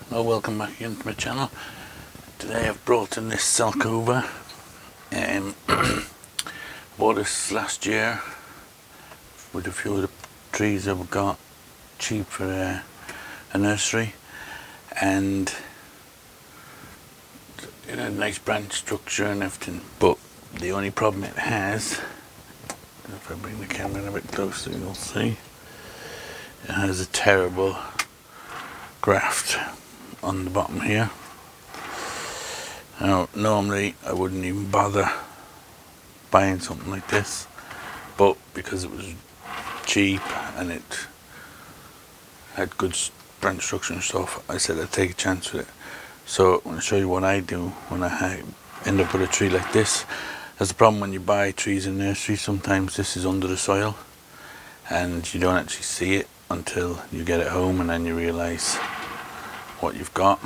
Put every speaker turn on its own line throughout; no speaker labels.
Well, welcome back again to my channel. Today I've brought in this zelkova. Bought this last year with a few of the trees I've got cheap for a nursery, and it had a nice branch structure and everything, but the only problem it has, if I bring the camera in a bit closer you'll see, it has a terrible graft on the bottom here. Now normally I wouldn't even bother buying something like this, but because it was cheap and it had good branch structure and stuff, I said I'd take a chance with it. So I'm going to show you what I do when I end up with a tree like this. There's a problem when you buy trees in nurseries. Sometimes this is under the soil and you don't actually see it until you get it home, and then you realise what you've got.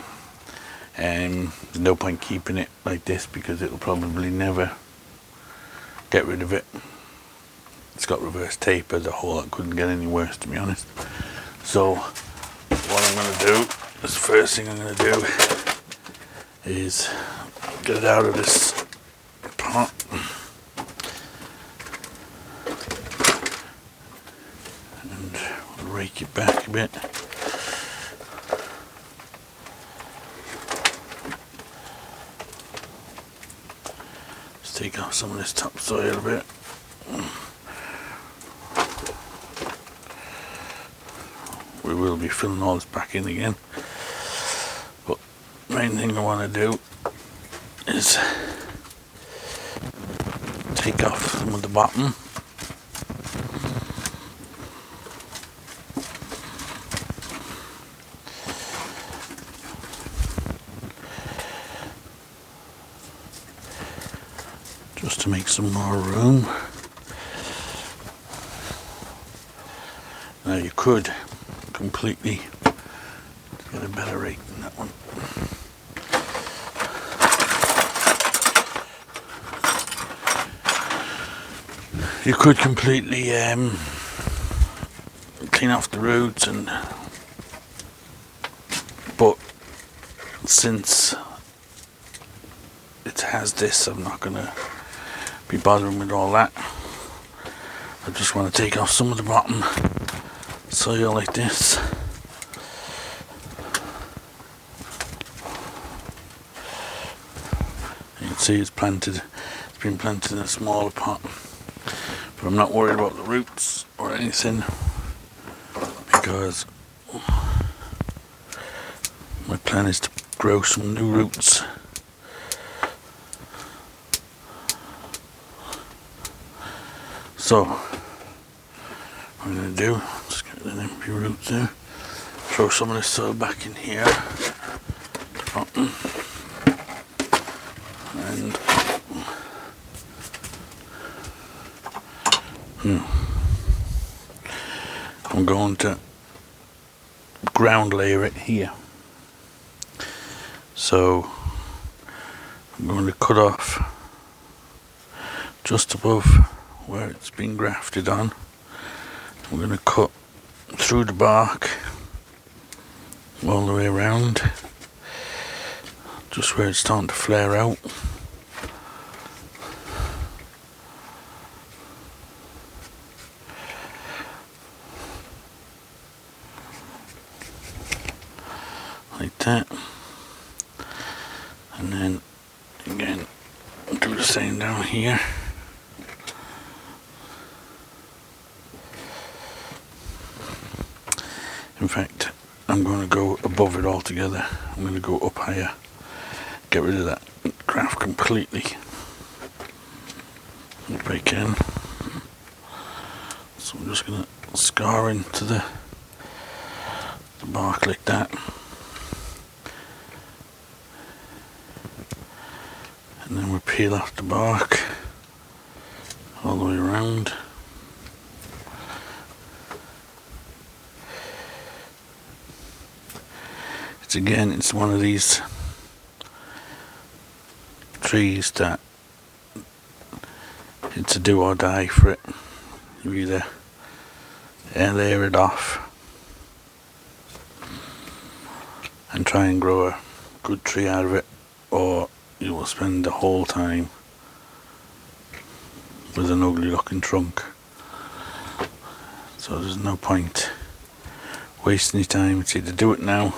There's no point keeping it like this because it'll probably never get rid of it. It's got reverse tape. There's a hole that couldn't get any worse, to be honest. So what I'm going to do, the first thing I'm going to do is get it out of this pot and rake it back a bit. Take off some of this topsoil a bit. We will be filling all this back in again, but the main thing I want to do is take off some of the bottom. Just to make some more room. Now you could completely get a better rake than that one. You could completely clean off the roots, but since it has this, I'm not gonna be bothering with all that. I just want to take off some of the bottom soil like this. You can see it's been planted in a smaller pot, but I'm not worried about the roots or anything because my plan is to grow some new roots. So what I'm going to do, just get an empty root there, throw some of this soil back in here, and I'm going to ground layer it here. So I'm going to cut off just above where it's been grafted on. I'm going to cut through the bark all the way around, just where it's starting to flare out. Like that. And then again do the same down here. In fact, I'm going to go above it altogether. I'm going to go up higher, get rid of that graft completely if I can. So I'm just going to scar into the bark like that. And then we peel off the bark all the way around. It's one of these trees that it's a do or die for it. You either layer it off and try and grow a good tree out of it, or you will spend the whole time with an ugly looking trunk. So there's no point wasting your time. It's either do it now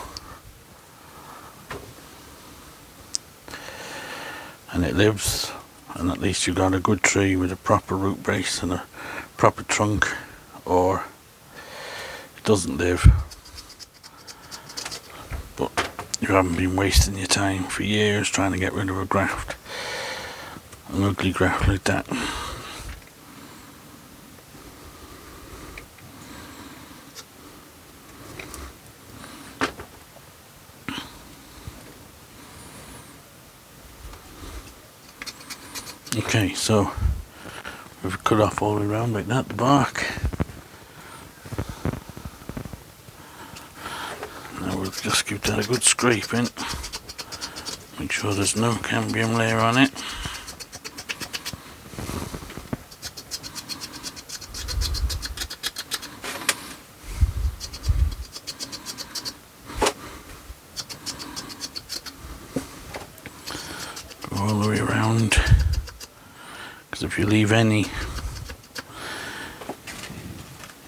and it lives, and at least you've got a good tree with a proper root base and a proper trunk, or it doesn't live, but you haven't been wasting your time for years trying to get rid of a graft, an ugly graft like that. Okay, so we've cut off all the way around like that, the bark. Now we'll just give that a good scraping. Make sure there's no cambium layer on it. Go all the way around. Because if you leave any,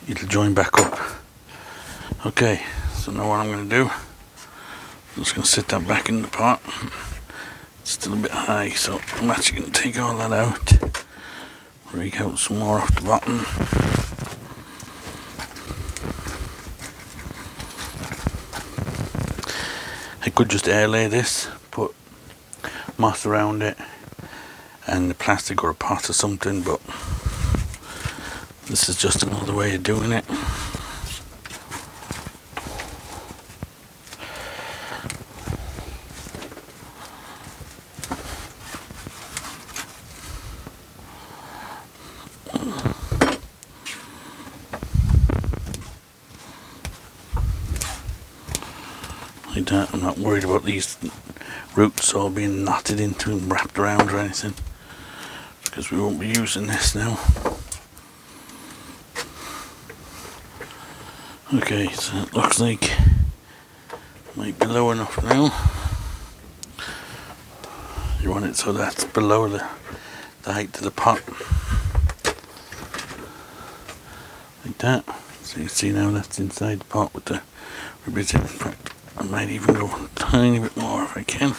it'll join back up. Okay, so now what I'm going to do, I'm just going to sit that back in the pot. It's still a bit high, so I'm actually going to take all that out, rake out some more off the bottom. I could just air lay this, put moss around it and the plastic or a pot or something, but this is just another way of doing it. Like that. I'm not worried about these roots all being knotted into and wrapped around or anything, because we won't be using this now. Okay, so it looks like it might be low enough now. You want it so that's below the height of the pot. Like that. So you see now that's inside the pot with the ribbons in. In fact, I might even go a tiny bit more if I can.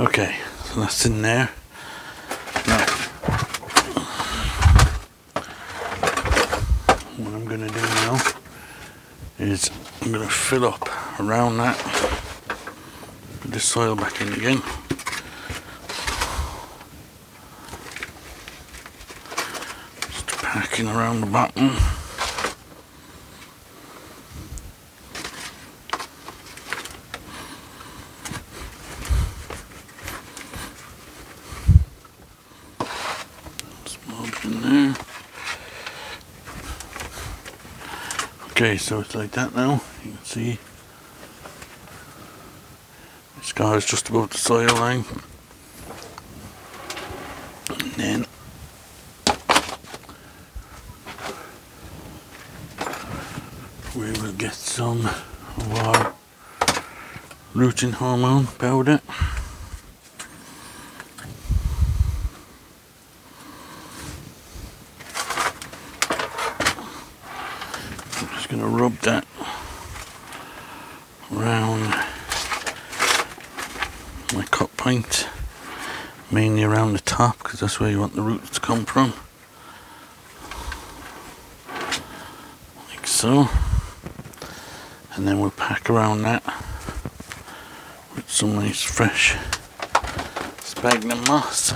Okay, so that's in there. Now, what I'm going to do now is I'm going to fill up around that, put the soil back in again. Just packing around the bottom. In there. Okay, so it's like that now. You can see the scar is just above the soil line, and then we will get some of our rooting hormone powder. Going to rub that around my cut point, mainly around the top, because that's where you want the roots to come from, like so. And then we'll pack around that with some nice fresh sphagnum moss.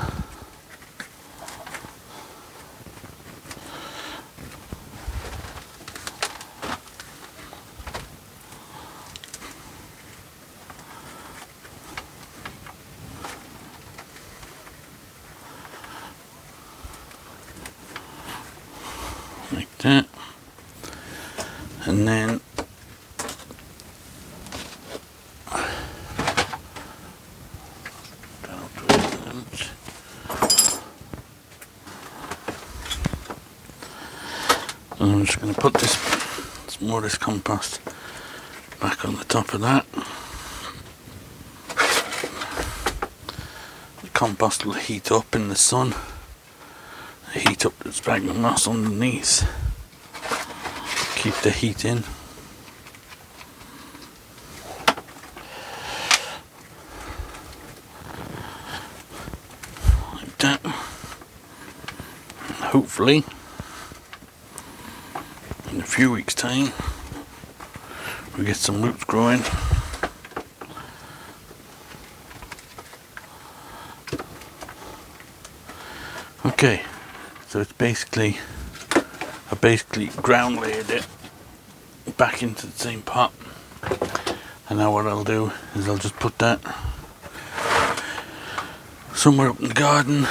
that. And then I'm just going to put some more of this compost back on the top of that. The compost will heat up in the sun, heat up the sphagnum moss underneath, keep the heat in. Like that. And hopefully in a few weeks' time we get some roots growing. Okay, so it's basically, I basically ground layered it back into the same pot, and now what I'll do is I'll just put that somewhere up in the garden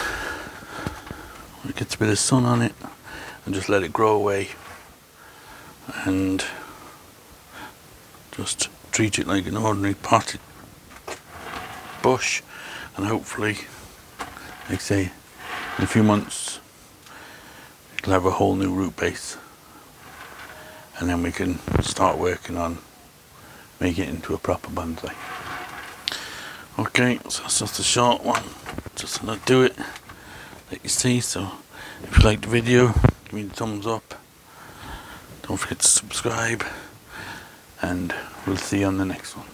where it gets a bit of sun on it, and just let it grow away, and just treat it like an ordinary potted bush, and hopefully, like I say, in a few months it'll have a whole new root base, and then we can start working on making it into a proper bonsai. Okay, so that's just a short one, just to not do it, let you see. So if you like the video, give me the thumbs up, don't forget to subscribe, and we'll see you on the next one.